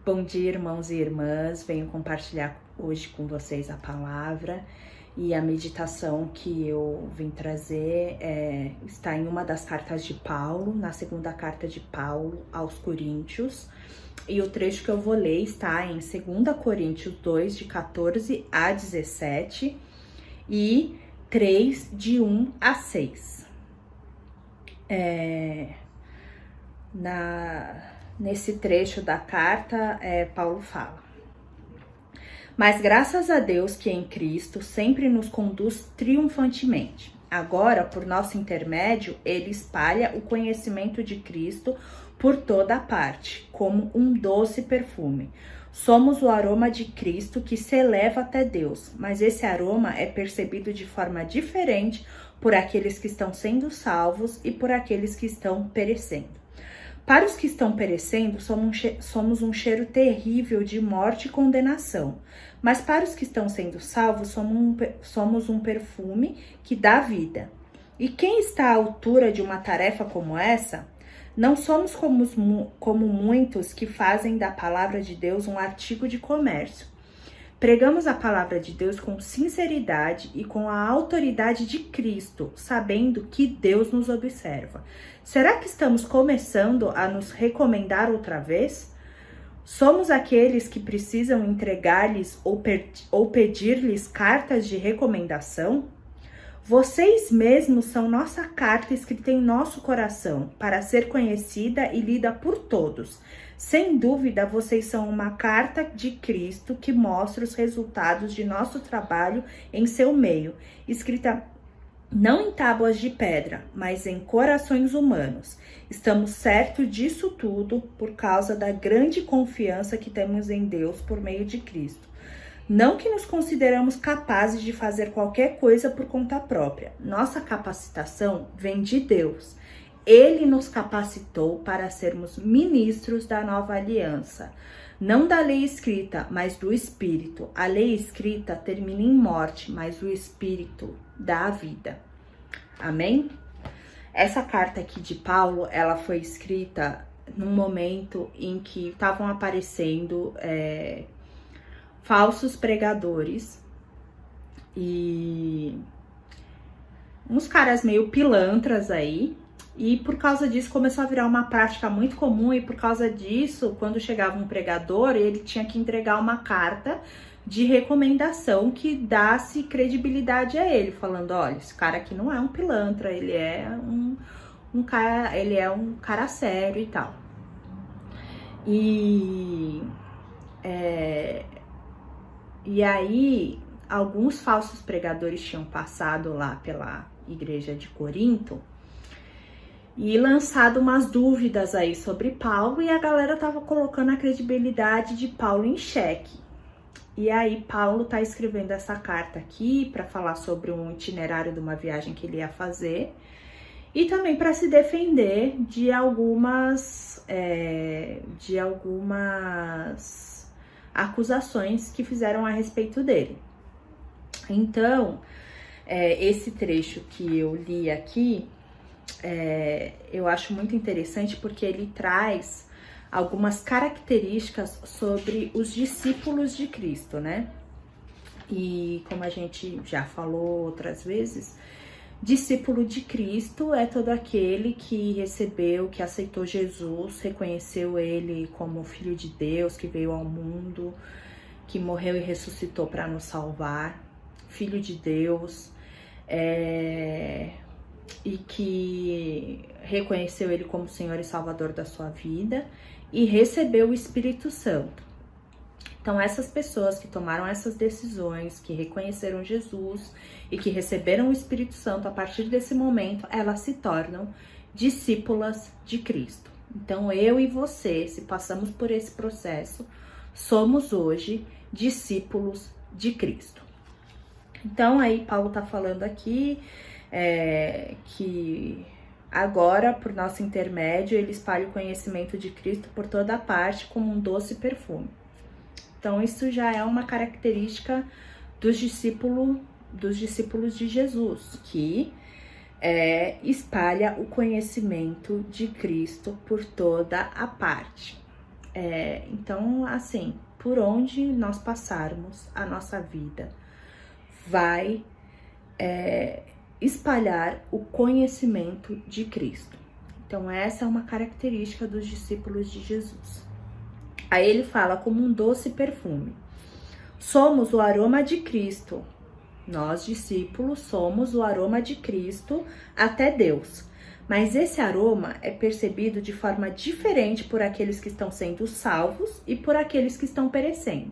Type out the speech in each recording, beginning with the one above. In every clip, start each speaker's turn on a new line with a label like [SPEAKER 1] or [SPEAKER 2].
[SPEAKER 1] Bom dia, irmãos e irmãs. Venho compartilhar hoje com vocês a palavra e a meditação que eu vim trazer está em uma das cartas de Paulo, na segunda carta de Paulo aos Coríntios. E o trecho que eu vou ler está em 2 Coríntios 2, de 14 a 17 e 3, de 1 a 6. Nesse trecho da carta, Paulo fala: mas graças a Deus que em Cristo sempre nos conduz triunfantemente. Agora, por nosso intermédio, ele espalha o conhecimento de Cristo por toda a parte, como um doce perfume. Somos o aroma de Cristo que se eleva até Deus, mas esse aroma é percebido de forma diferente por aqueles que estão sendo salvos e por aqueles que estão perecendo. Para os que estão perecendo, somos um cheiro terrível de morte e condenação. Mas para os que estão sendo salvos, somos um perfume que dá vida. E quem está à altura de uma tarefa como essa? Não somos como muitos que fazem da palavra de Deus um artigo de comércio. Pregamos a palavra de Deus com sinceridade e com a autoridade de Cristo, sabendo que Deus nos observa. Será que estamos começando a nos recomendar outra vez? Somos aqueles que precisam entregar-lhes ou pedir-lhes cartas de recomendação? Vocês mesmos são nossa carta escrita em nosso coração, para ser conhecida e lida por todos. Sem dúvida, vocês são uma carta de Cristo que mostra os resultados de nosso trabalho em seu meio, escrita não em tábuas de pedra, mas em corações humanos. Estamos certos disso tudo por causa da grande confiança que temos em Deus por meio de Cristo. Não que nos consideramos capazes de fazer qualquer coisa por conta própria. Nossa capacitação vem de Deus. Ele nos capacitou para sermos ministros da nova aliança. Não da lei escrita, mas do Espírito. A lei escrita termina em morte, mas o Espírito dá a vida. Amém? Essa carta aqui de Paulo, ela foi escrita num momento em que estavam aparecendo falsos pregadores e uns caras meio pilantras aí. E por causa disso começou a virar uma prática muito comum, e por causa disso, quando chegava um pregador, ele tinha que entregar uma carta de recomendação que desse credibilidade a ele, falando: olha, esse cara aqui não é um pilantra, ele é um cara sério e tal. E aí, alguns falsos pregadores tinham passado lá pela igreja de Corinto e lançado umas dúvidas aí sobre Paulo, e a galera tava colocando a credibilidade de Paulo em xeque. E aí Paulo tá escrevendo essa carta aqui para falar sobre um itinerário de uma viagem que ele ia fazer, e também para se defender de algumas acusações que fizeram a respeito dele. Então, esse trecho que eu li aqui, eu acho muito interessante porque ele traz algumas características sobre os discípulos de Cristo, né? E como a gente já falou outras vezes, discípulo de Cristo é todo aquele que recebeu, que aceitou Jesus, reconheceu ele como Filho de Deus, que veio ao mundo, que morreu e ressuscitou para nos salvar, Filho de Deus, e que reconheceu ele como Senhor e Salvador da sua vida e recebeu o Espírito Santo. Então, essas pessoas que tomaram essas decisões, que reconheceram Jesus e que receberam o Espírito Santo, a partir desse momento, elas se tornam discípulas de Cristo. Então, eu e você, se passamos por esse processo, somos hoje discípulos de Cristo. Então, aí Paulo tá falando aqui que agora, por nosso intermédio, ele espalha o conhecimento de Cristo por toda a parte como um doce perfume. Então, isso já é uma característica dos discípulos de Jesus, que espalha o conhecimento de Cristo por toda a parte. Então, assim, por onde nós passarmos, a nossa vida vai espalhar o conhecimento de Cristo. Então, essa é uma característica dos discípulos de Jesus. Aí ele fala como um doce perfume. Somos o aroma de Cristo. Nós, discípulos, somos o aroma de Cristo até Deus. Mas esse aroma é percebido de forma diferente por aqueles que estão sendo salvos e por aqueles que estão perecendo.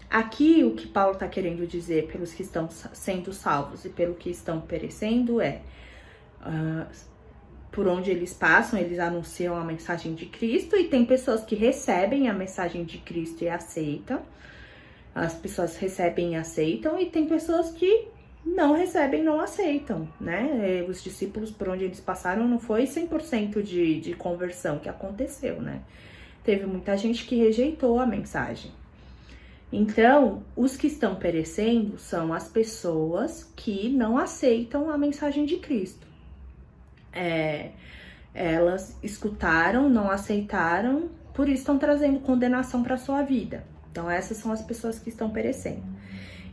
[SPEAKER 1] Aqui, o que Paulo está querendo dizer pelos que estão sendo salvos e pelo que estão perecendo por onde eles passam, eles anunciam a mensagem de Cristo, e tem pessoas que recebem a mensagem de Cristo e aceitam. As pessoas recebem e aceitam, e tem pessoas que não recebem, não aceitam, né? Os discípulos, por onde eles passaram, não foi 100% de conversão que aconteceu, né? Teve muita gente que rejeitou a mensagem. Então, os que estão perecendo são as pessoas que não aceitam a mensagem de Cristo. Elas escutaram, não aceitaram, por isso estão trazendo condenação para a sua vida. Então, essas são as pessoas que estão perecendo.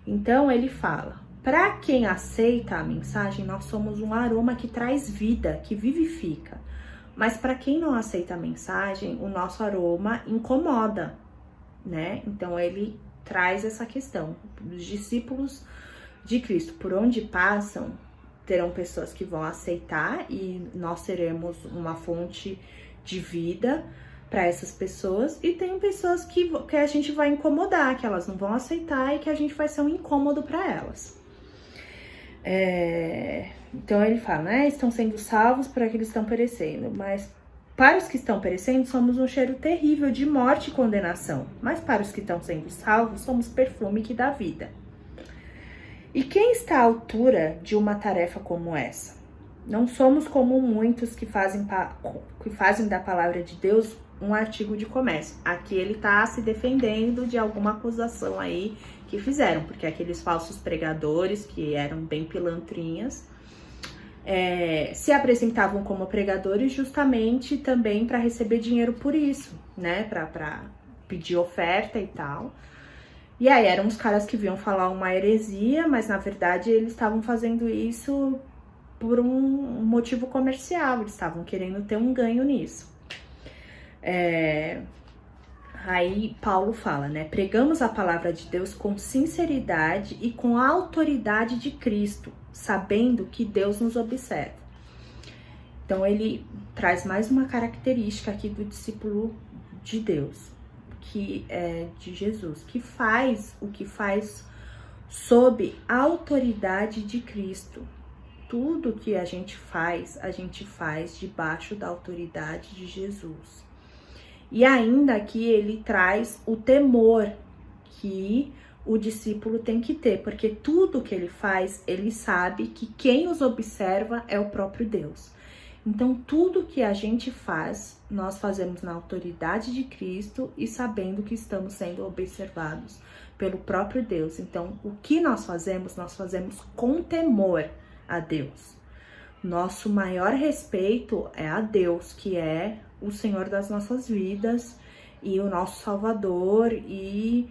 [SPEAKER 1] Então, ele fala, para quem aceita a mensagem, nós somos um aroma que traz vida, que vivifica. Mas para quem não aceita a mensagem, o nosso aroma incomoda, né? Então, ele traz essa questão. Os discípulos de Cristo, por onde passam, terão pessoas que vão aceitar, e nós seremos uma fonte de vida para essas pessoas, e tem pessoas que a gente vai incomodar, que elas não vão aceitar e que a gente vai ser um incômodo para elas. Então ele fala, né? Estão sendo salvos para aqueles que estão perecendo, mas para os que estão perecendo somos um cheiro terrível de morte e condenação, mas para os que estão sendo salvos somos perfume que dá vida. E quem está à altura de uma tarefa como essa? Não somos como muitos que fazem da palavra de Deus um artigo de comércio. Aqui ele está se defendendo de alguma acusação aí que fizeram, porque aqueles falsos pregadores, que eram bem pilantrinhas, se apresentavam como pregadores justamente também para receber dinheiro por isso, né? Para pedir oferta e tal. E aí eram os caras que vinham falar uma heresia, mas na verdade eles estavam fazendo isso por um motivo comercial, eles estavam querendo ter um ganho nisso. Aí Paulo fala, né? Pregamos a palavra de Deus com sinceridade e com a autoridade de Cristo, sabendo que Deus nos observa. Então ele traz mais uma característica aqui do discípulo de Deus, que é de Jesus, que faz o que faz sob a autoridade de Cristo. Tudo que a gente faz debaixo da autoridade de Jesus. E ainda que ele traz o temor que o discípulo tem que ter, porque tudo que ele faz, ele sabe que quem os observa é o próprio Deus. Então, tudo que a gente faz, nós fazemos na autoridade de Cristo e sabendo que estamos sendo observados pelo próprio Deus. Então, o que nós fazemos com temor a Deus. Nosso maior respeito é a Deus, que é o Senhor das nossas vidas e o nosso Salvador e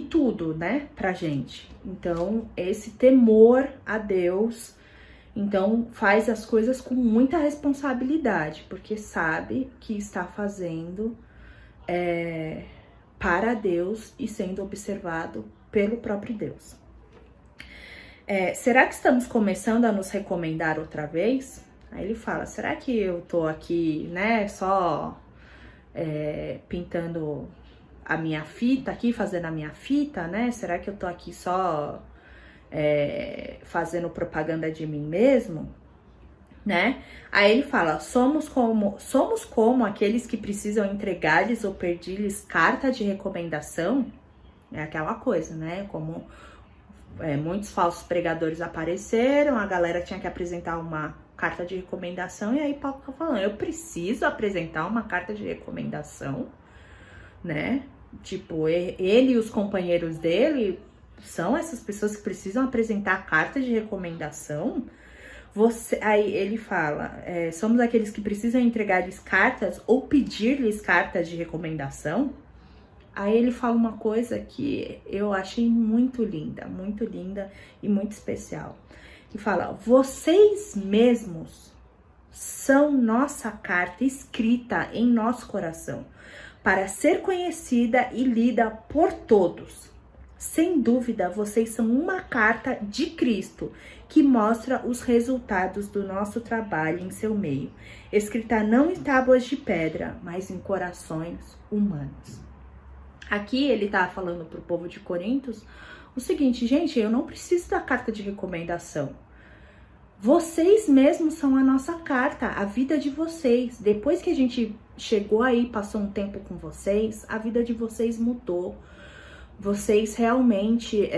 [SPEAKER 1] tudo, né, pra gente. Então, esse temor a Deus, então, faz as coisas com muita responsabilidade, porque sabe que está fazendo para Deus e sendo observado pelo próprio Deus. Será que estamos começando a nos recomendar outra vez? Aí ele fala, será que eu tô aqui, né, só pintando a minha fita aqui, fazendo a minha fita, né? Será que eu tô aqui só fazendo propaganda de mim mesmo, né? Aí ele fala, somos como aqueles que precisam entregar-lhes ou pedir-lhes carta de recomendação. É aquela coisa, né? Como muitos falsos pregadores apareceram, a galera tinha que apresentar uma carta de recomendação, e aí Paulo tá falando, eu preciso apresentar uma carta de recomendação, né? Tipo, ele e os companheiros dele são essas pessoas que precisam apresentar carta de recomendação. Aí ele fala, somos aqueles que precisam entregar-lhes cartas ou pedir-lhes cartas de recomendação. Aí ele fala uma coisa que eu achei muito linda e muito especial. E fala, vocês mesmos são nossa carta escrita em nosso coração, para ser conhecida e lida por todos. Sem dúvida, vocês são uma carta de Cristo, que mostra os resultados do nosso trabalho em seu meio, escrita não em tábuas de pedra, mas em corações humanos. Aqui ele tá falando pro povo de Corintos o seguinte, gente, eu não preciso da carta de recomendação. Vocês mesmos são a nossa carta, a vida de vocês. Depois que a gente chegou aí, passou um tempo com vocês, a vida de vocês mudou. Vocês realmente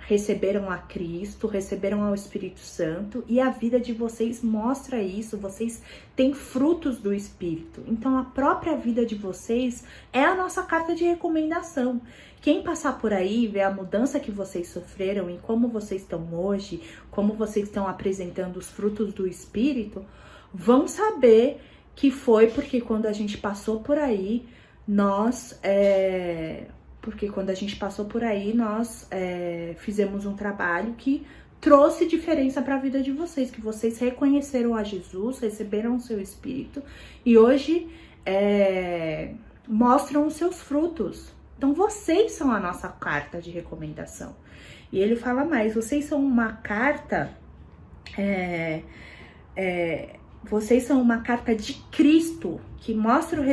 [SPEAKER 1] receberam a Cristo, receberam ao Espírito Santo e a vida de vocês mostra isso. Vocês têm frutos do Espírito. Então a própria vida de vocês é a nossa carta de recomendação. Quem passar por aí, ver a mudança que vocês sofreram e como vocês estão hoje, como vocês estão apresentando os frutos do Espírito, vão saber que foi porque quando a gente passou por aí, nós fizemos um trabalho que trouxe diferença para a vida de vocês, que vocês reconheceram a Jesus, receberam o seu Espírito e hoje mostram os seus frutos. Então, vocês são a nossa carta de recomendação. E ele fala mais, vocês são uma carta, vocês são uma carta de Cristo, que mostra os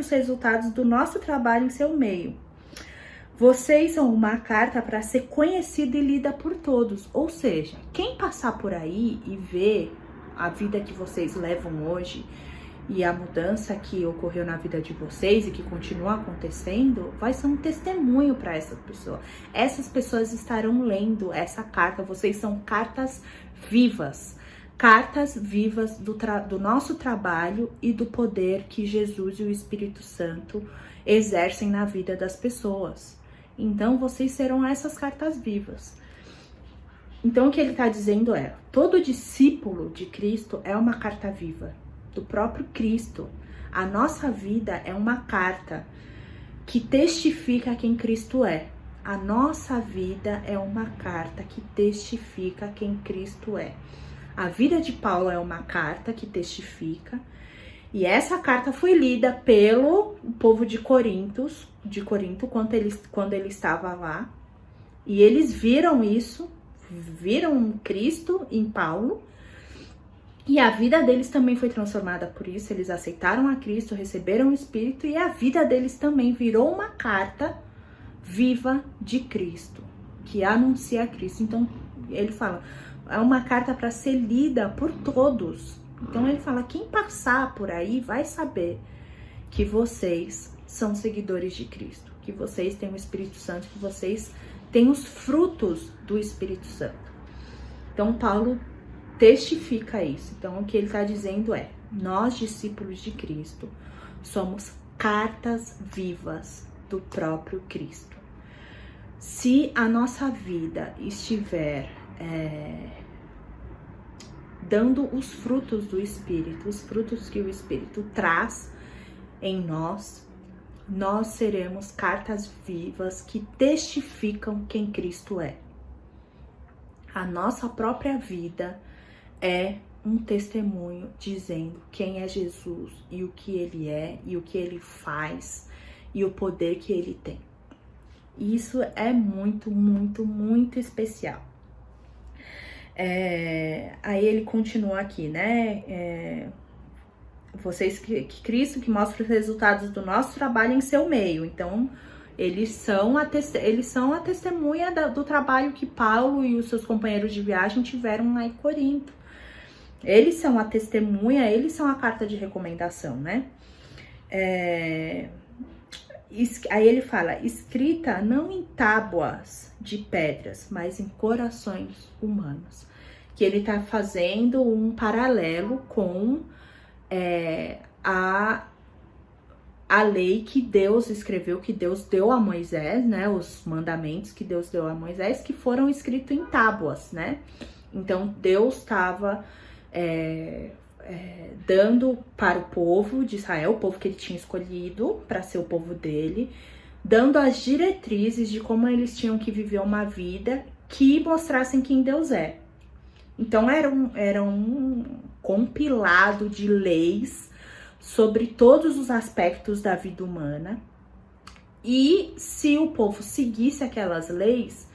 [SPEAKER 1] resultados do nosso trabalho em seu meio. Vocês são uma carta para ser conhecida e lida por todos. Ou seja, quem passar por aí e ver a vida que vocês levam hoje, e a mudança que ocorreu na vida de vocês e que continua acontecendo, vai ser um testemunho para essas pessoas. Essas pessoas estarão lendo essa carta. Vocês são cartas vivas do nosso trabalho e do poder que Jesus e o Espírito Santo exercem na vida das pessoas. Então, vocês serão essas cartas vivas. Então, o que ele está dizendo é, todo discípulo de Cristo é uma carta viva do próprio Cristo. A nossa vida é uma carta que testifica quem Cristo é. A nossa vida é uma carta que testifica quem Cristo é. A vida de Paulo é uma carta que testifica, e essa carta foi lida pelo povo de Corinto quando ele estava lá, e eles viram isso, viram Cristo em Paulo, e a vida deles também foi transformada por isso. Eles aceitaram a Cristo, receberam o Espírito, e a vida deles também virou uma carta viva de Cristo, que anuncia a Cristo. Então, ele fala, é uma carta para ser lida por todos. Então, ele fala, quem passar por aí vai saber que vocês são seguidores de Cristo, que vocês têm o Espírito Santo, que vocês têm os frutos do Espírito Santo. Então, Paulo testifica isso. Então, o que ele está dizendo é, nós, discípulos de Cristo, somos cartas vivas do próprio Cristo. Se a nossa vida estiver dando os frutos do Espírito, os frutos que o Espírito traz em nós, nós seremos cartas vivas que testificam quem Cristo é. A nossa própria vida é um testemunho dizendo quem é Jesus e o que ele é e o que ele faz e o poder que ele tem. Isso é muito, muito, muito especial. Aí ele continua aqui, né? Vocês que Cristo que mostra os resultados do nosso trabalho em seu meio. Então, eles são a testemunha do trabalho que Paulo e os seus companheiros de viagem tiveram lá em Corinto. Eles são a testemunha, eles são a carta de recomendação, né? Aí ele fala, escrita não em tábuas de pedras, mas em corações humanos. Que ele tá fazendo um paralelo com a lei que Deus escreveu, que Deus deu a Moisés, né? Os mandamentos que Deus deu a Moisés, que foram escritos em tábuas, né? Então Deus estava dando para o povo de Israel, o povo que ele tinha escolhido para ser o povo dele, dando as diretrizes de como eles tinham que viver uma vida que mostrassem quem Deus é. Então era um compilado de leis sobre todos os aspectos da vida humana. E se o povo seguisse aquelas leis,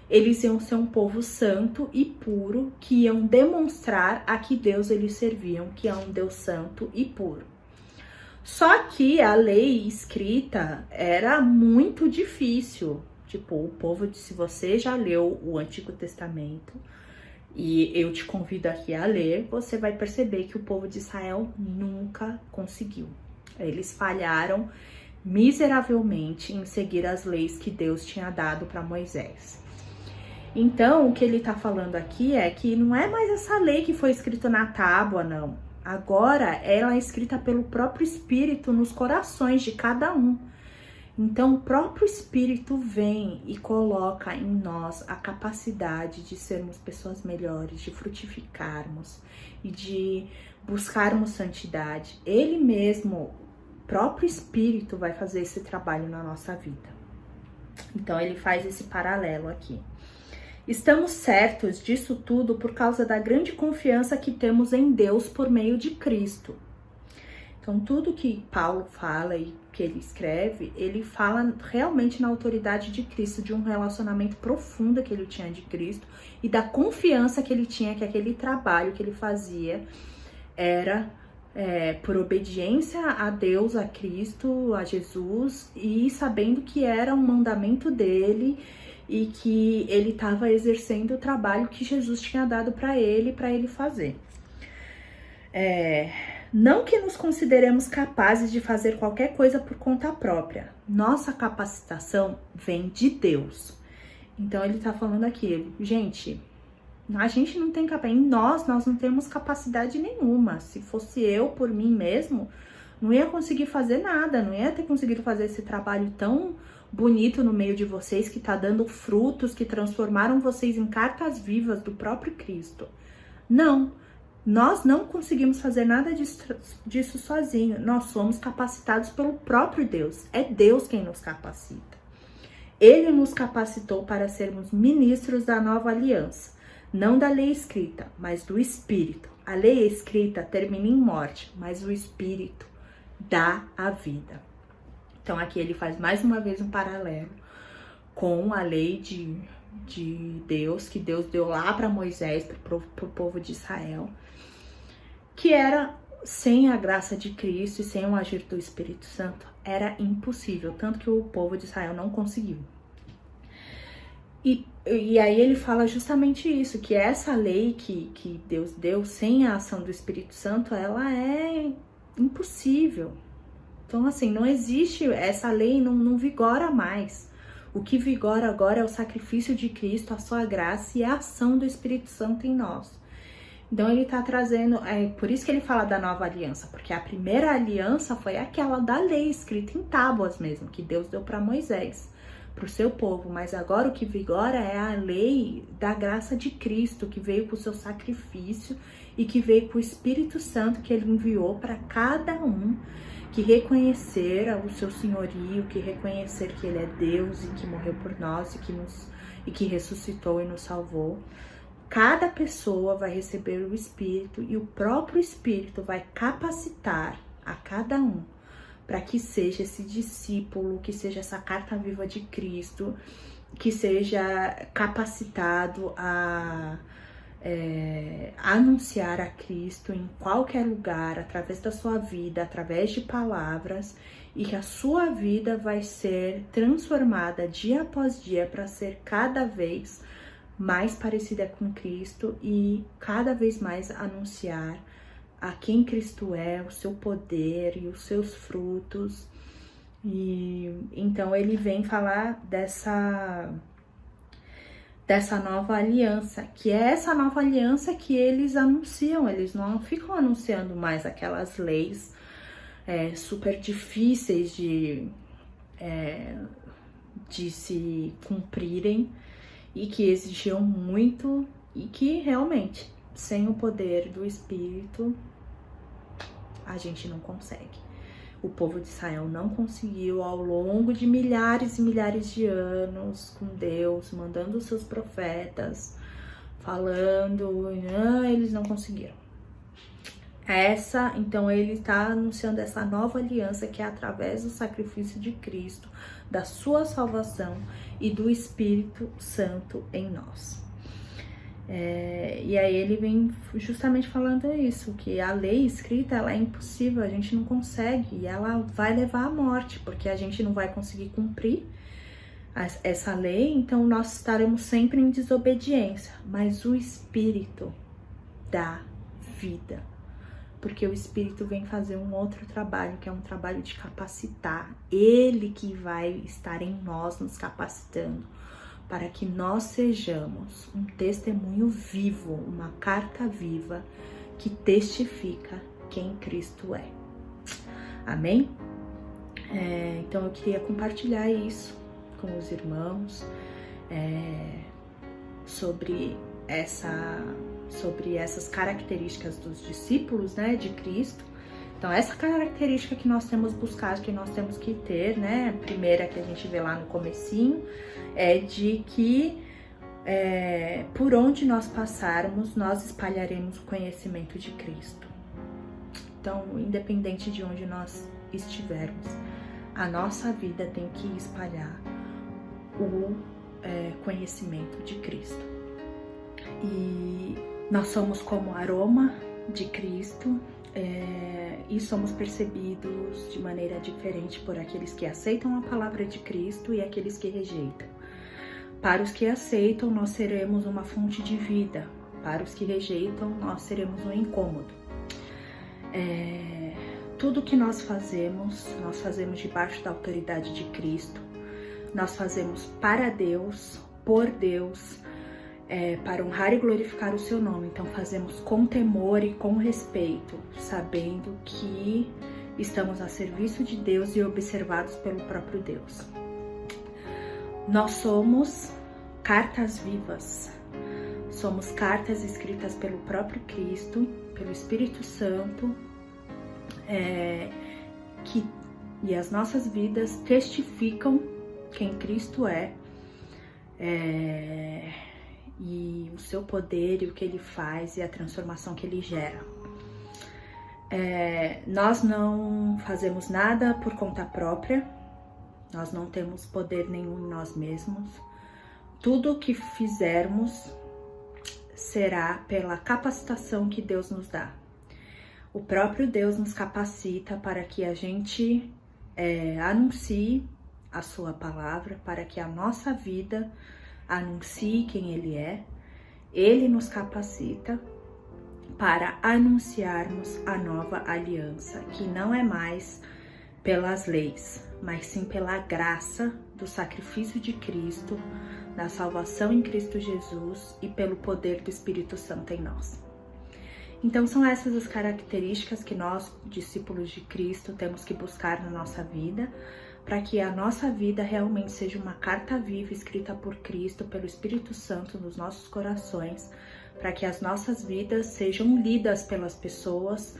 [SPEAKER 1] eles iam ser um povo santo e puro, que iam demonstrar a que Deus eles serviam, que é um Deus santo e puro. Só que a lei escrita era muito difícil. Tipo, o povo, se você já leu o Antigo Testamento, e eu te convido aqui a ler, você vai perceber que o povo de Israel nunca conseguiu. Eles falharam miseravelmente em seguir as leis que Deus tinha dado para Moisés. Então, o que ele está falando aqui é que não é mais essa lei que foi escrita na tábua, não. Agora, ela é escrita pelo próprio Espírito nos corações de cada um. Então, o próprio Espírito vem e coloca em nós a capacidade de sermos pessoas melhores, de frutificarmos e de buscarmos santidade. Ele mesmo, o próprio Espírito, vai fazer esse trabalho na nossa vida. Então, ele faz esse paralelo aqui. Estamos certos disso tudo por causa da grande confiança que temos em Deus por meio de Cristo. Então, tudo que Paulo fala e que ele escreve, ele fala realmente na autoridade de Cristo, de um relacionamento profundo que ele tinha de Cristo e da confiança que ele tinha que aquele trabalho que ele fazia era por obediência a Deus, a Cristo, a Jesus, e sabendo que era um mandamento dele e que ele estava exercendo o trabalho que Jesus tinha dado para ele fazer. Não que nos consideremos capazes de fazer qualquer coisa por conta própria. Nossa capacitação vem de Deus. Então ele tá falando aqui, gente, a gente não tem capacidade, nós não temos capacidade nenhuma. Se fosse eu por mim mesmo, não ia conseguir fazer nada, não ia ter conseguido fazer esse trabalho tão bonito no meio de vocês, que tá dando frutos, que transformaram vocês em cartas vivas do próprio Cristo. Não, nós não conseguimos fazer nada disso sozinho. Nós somos capacitados pelo próprio Deus. É Deus quem nos capacita. Ele nos capacitou para sermos ministros da nova aliança, não da lei escrita, mas do Espírito. A lei escrita termina em morte, mas o Espírito dá a vida. Então aqui ele faz mais uma vez um paralelo com a lei de Deus, que Deus deu lá para Moisés, para o povo de Israel, que era sem a graça de Cristo e sem o agir do Espírito Santo, era impossível, tanto que o povo de Israel não conseguiu. E aí ele fala justamente isso, que essa lei que Deus deu sem a ação do Espírito Santo, ela é impossível. Então, assim, não existe, essa lei não vigora mais. O que vigora agora é o sacrifício de Cristo, a sua graça e a ação do Espírito Santo em nós. Então, ele tá trazendo, por isso que ele fala da nova aliança, porque a primeira aliança foi aquela da lei, escrita em tábuas mesmo, que Deus deu para Moisés, para o seu povo. Mas agora o que vigora é a lei da graça de Cristo, que veio com o seu sacrifício e que veio com o Espírito Santo que ele enviou para cada um que reconhecer o seu senhorio, que reconhecer que ele é Deus e que morreu por nós e que ressuscitou e nos salvou. Cada pessoa vai receber o Espírito e o próprio Espírito vai capacitar a cada um para que seja esse discípulo, que seja essa carta viva de Cristo, que seja capacitado a anunciar a Cristo em qualquer lugar, através da sua vida, através de palavras, e que a sua vida vai ser transformada dia após dia para ser cada vez mais parecida com Cristo e cada vez mais anunciar a quem Cristo é, o seu poder e os seus frutos. E então ele vem falar dessa nova aliança, que é essa nova aliança que eles anunciam. Eles não ficam anunciando mais aquelas leis super difíceis de se cumprirem e que exigiam muito E que realmente, sem o poder do Espírito, a gente não consegue. O povo de Israel não conseguiu ao longo de milhares e milhares de anos com Deus, mandando os seus profetas, falando, eles não conseguiram. Então ele está anunciando essa nova aliança que é através do sacrifício de Cristo, da sua salvação e do Espírito Santo em nós. E aí ele vem justamente falando isso, que a lei escrita ela é impossível, a gente não consegue, e ela vai levar à morte, porque a gente não vai conseguir cumprir essa lei, então nós estaremos sempre em desobediência, mas o Espírito dá vida, porque o Espírito vem fazer um outro trabalho, que é um trabalho de capacitar, ele que vai estar em nós, nos capacitando, para que nós sejamos um testemunho vivo, uma carta viva que testifica quem Cristo é. Amém? Então eu queria compartilhar isso com os irmãos, sobre essas características dos discípulos, né, de Cristo. Então, essa característica que nós temos buscado, que nós temos que ter, né, a primeira que a gente vê lá no comecinho, é de que por onde nós passarmos, nós espalharemos o conhecimento de Cristo. Então, independente de onde nós estivermos, a nossa vida tem que espalhar o conhecimento de Cristo. E nós somos como aroma de Cristo, e somos percebidos de maneira diferente por aqueles que aceitam a palavra de Cristo e aqueles que rejeitam. Para os que aceitam, nós seremos uma fonte de vida. Para os que rejeitam, nós seremos um incômodo. Tudo que nós fazemos debaixo da autoridade de Cristo. Nós fazemos para Deus, por Deus, para honrar e glorificar o seu nome. Então fazemos com temor e com respeito, sabendo que estamos a serviço de Deus e observados pelo próprio Deus. Nós somos cartas vivas, somos cartas escritas pelo próprio Cristo, pelo Espírito Santo, e as nossas vidas testificam quem Cristo é, e o seu poder e o que ele faz e a transformação que ele gera. Nós não fazemos nada por conta própria, nós não temos poder nenhum em nós mesmos. Tudo o que fizermos será pela capacitação que Deus nos dá. O próprio Deus nos capacita para que a gente anuncie a sua palavra, para que a nossa vida anuncie quem Ele é. Ele nos capacita para anunciarmos a nova aliança, que não é mais pelas leis, mas sim pela graça do sacrifício de Cristo, da salvação em Cristo Jesus e pelo poder do Espírito Santo em nós. Então são essas as características que nós, discípulos de Cristo, temos que buscar na nossa vida, para que a nossa vida realmente seja uma carta viva escrita por Cristo, pelo Espírito Santo nos nossos corações, para que as nossas vidas sejam lidas pelas pessoas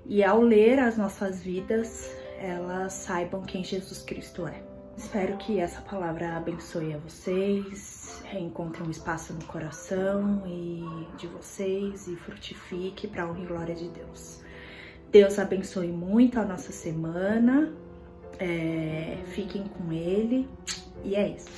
[SPEAKER 1] e ao ler as nossas vidas, elas saibam quem Jesus Cristo é. Espero que essa palavra abençoe a vocês, reencontre um espaço no coração de vocês e frutifique para a honra e glória de Deus. Deus abençoe muito a nossa semana, fiquem com Ele e é isso.